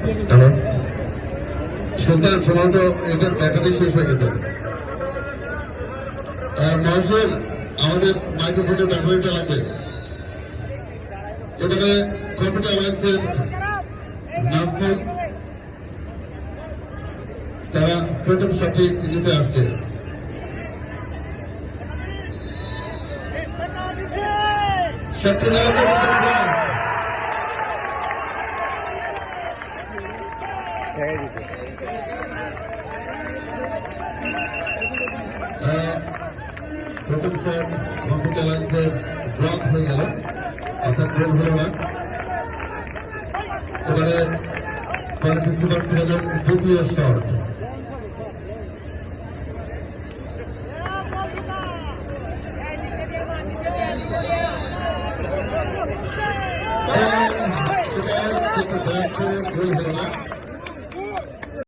Hello সুলতান সম্ভবত এটার battery শেষ হয়ে গেছে। মহাজন আমাদের মাইক্রোফোনের ব্যাটারিটা লাগবে। এবারে কম্পিউটার অ্যালায়েন্সের নাজমুল তারা প্রথম শটটি নিতে আসছে। শটটি নেওয়া যাবে প্রথম শট কম্পিউটার অ্যালায়েন্সের ব্লক হয়ে গেল, অর্থাৎ গোল হল না। এবারে কোয়ালিটি সুপার সেভেনের দ্বিতীয় শট। গোল হল না।